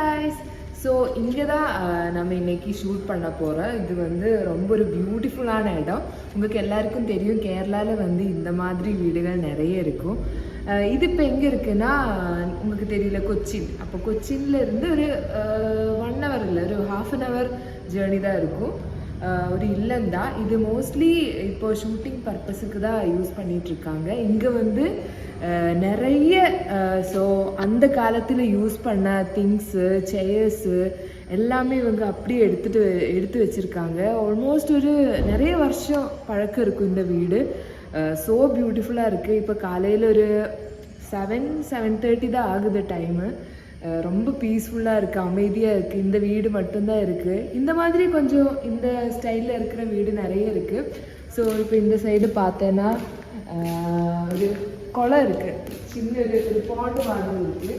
guys. So இங்கே தான் நம்ம இன்றைக்கி ஷூட் பண்ண போகிறோம். இது வந்து ரொம்ப ஒரு பியூட்டிஃபுல்லான இடம். உங்களுக்கு எல்லாருக்கும் தெரியும், கேரளாவில் வந்து இந்த மாதிரி வீடுகள் நிறைய இருக்கும். இது இப்போ எங்கே இருக்குன்னா, உங்களுக்கு தெரியல, கொச்சின். அப்போ கொச்சின்லேருந்து ஒரு 1 hour இல்லை, ஒரு 1/2 hour ஜேர்னி தான் இருக்கும். ஒரு இல்லந்தான் இது. மோஸ்ட்லி இப்போ ஷூட்டிங் பர்பஸுக்கு தான் யூஸ் பண்ணிகிட்ருக்காங்க. இங்கே வந்து நிறைய ஸோ அந்த காலத்தில் யூஸ் பண்ண திங்ஸு, சேர்ஸு எல்லாமே இவங்க அப்படியே எடுத்து வச்சுருக்காங்க. ஆல்மோஸ்ட் ஒரு நிறைய வருஷம் பழக்கம் இருக்கும் இந்த வீடு. ஸோ பியூட்டிஃபுல்லாக இருக்குது. இப்போ காலையில் ஒரு 7-7:30 தான் ஆகுது டைமு. ரொம்ப பீஸ்ஃபுல்லாக இருக்குது, அமைதியாக இருக்குது. இந்த வீடு மட்டும்தான் இருக்குது. இந்த மாதிரி கொஞ்சம் இந்த ஸ்டைலில் இருக்கிற வீடு நிறைய இருக்குது. ஸோ இப்போ இந்த சைடு பார்த்தேன்னா ஒரு குளம் இருக்குது, சின்ன ஒரு பாண்டு மாதிரி இருக்குது.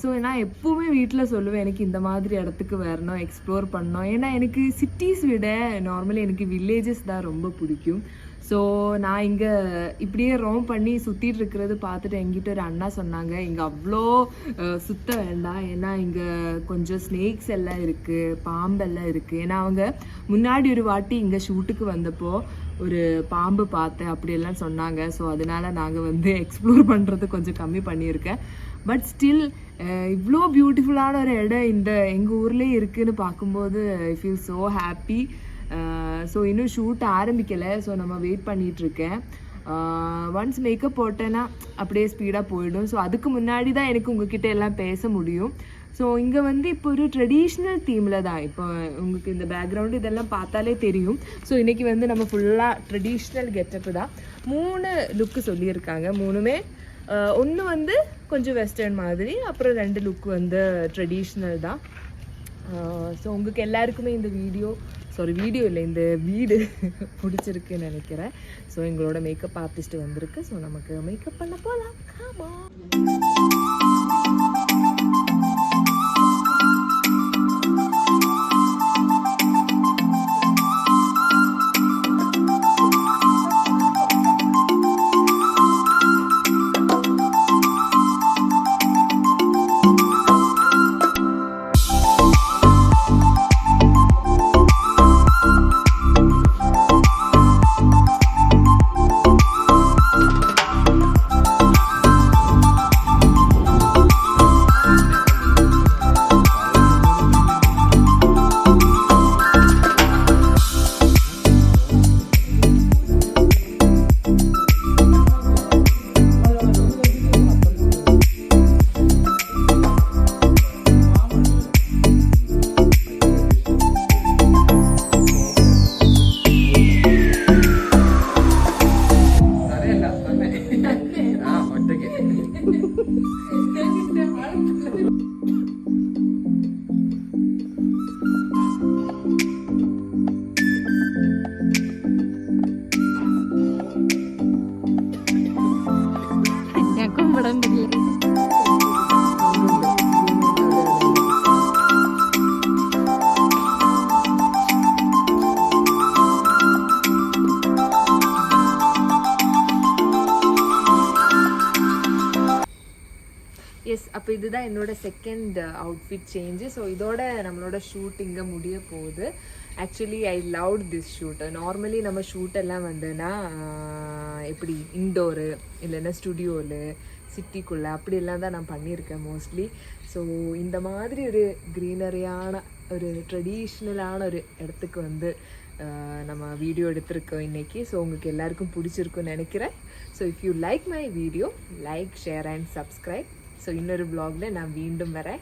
ஸோ நான் எப்போவுமே வீட்டில் சொல்லுவேன், எனக்கு இந்த மாதிரி இடத்துக்கு வரணும், எக்ஸ்ப்ளோர் பண்ணணும். ஏன்னா எனக்கு சிட்டிஸ் விட நார்மலி எனக்கு வில்லேஜஸ் தான் ரொம்ப பிடிக்கும். ஸோ நான் இங்கே இப்படியே ரோம் பண்ணி சுற்றிட்டு இருக்கிறது பார்த்துட்டு எங்கிட்ட ஒரு அண்ணா சொன்னாங்க, இங்கே அவ்வளோ சுத்த வேண்டாம், ஏன்னா இங்கே கொஞ்சம் ஸ்னேக்ஸ் எல்லாம் இருக்குது, பாம்பெல்லாம் இருக்குது. ஏன்னா அவங்க முன்னாடி ஒரு வாட்டி இங்கே ஷூட்டுக்கு வந்தப்போ ஒரு பாம்பு பார்த்தேன் அப்படியெல்லாம் சொன்னாங்க. ஸோ அதனால் நாங்கள் வந்து எக்ஸ்ப்ளோர் பண்ணுறது கொஞ்சம் கம்மி பண்ணியிருக்கேன். பட் ஸ்டில் இவ்வளோ பியூட்டிஃபுல்லான ஒரு இடம் இந்த எங்கள் ஊர்லேயே இருக்குதுன்னு பார்க்கும்போது I feel so happy. So இன்னும் ஷூட் ஆரம்பிக்கலை. ஸோ நம்ம வெயிட் பண்ணிகிட்ருக்கேன். ஒன்ஸ் மேக்கப் போட்டேன்னா அப்படியே ஸ்பீடாக போயிடும். ஸோ அதுக்கு முன்னாடி தான் எனக்கு உங்ககிட்ட எல்லாம் பேச முடியும். ஸோ இங்கே வந்து இப்போ ஒரு ட்ரெடிஷ்னல் தீமில் தான். இப்போ உங்களுக்கு இந்த பேக்ரவுண்டு இதெல்லாம் பார்த்தாலே தெரியும். ஸோ இன்றைக்கி வந்து நம்ம ஃபுல்லாக ட்ரெடிஷ்னல் கெட்டப்பு தான். 3 லுக்கு சொல்லியிருக்காங்க. 3மே ஒன்று வந்து கொஞ்சம் வெஸ்டர்ன் மாதிரி, அப்புறம் 2 லுக் வந்து ட்ரெடிஷ்னல் தான். ஸோ உங்களுக்கு எல்லாருக்குமே இந்த வீடியோ இல்லை, இந்த வீடு பிடிச்சிருக்குன்னு நினைக்கிறேன். ஸோ எங்களோட மேக்கப் ஆர்டிஸ்ட் வந்திருக்கு. ஸோ நமக்கு மேக்கப் பண்ண போகலாம். ஆமா. அப்போ இதுதான் என்னோட செகண்ட் அவுட்ஃபிட் சேஞ்சு. ஸோ இதோட நம்மளோட ஷூட் இங்கே முடிய போகுது. Actually I loved this shoot. Normally நம்ம ஷூட்டெல்லாம் வந்துன்னா எப்படி இன்டோரு இல்லைன்னா ஸ்டுடியோவில் சிட்டிக்குள்ளே அப்படியெல்லாம் தான் நான் பண்ணியிருக்கேன் மோஸ்ட்லி. ஸோ இந்த மாதிரி ஒரு க்ரீனரியான ஒரு ட்ரெடிஷ்னலான ஒரு இடத்துக்கு வந்து நம்ம வீடியோ எடுத்திருக்கோம் இன்றைக்கி. ஸோ உங்களுக்கு எல்லாருக்கும் பிடிச்சிருக்குன்னு நினைக்கிறேன். So if you like my video, like, share and subscribe. So இன்னொரு வ்ளாகில் நான் மீண்டும் வரேன்.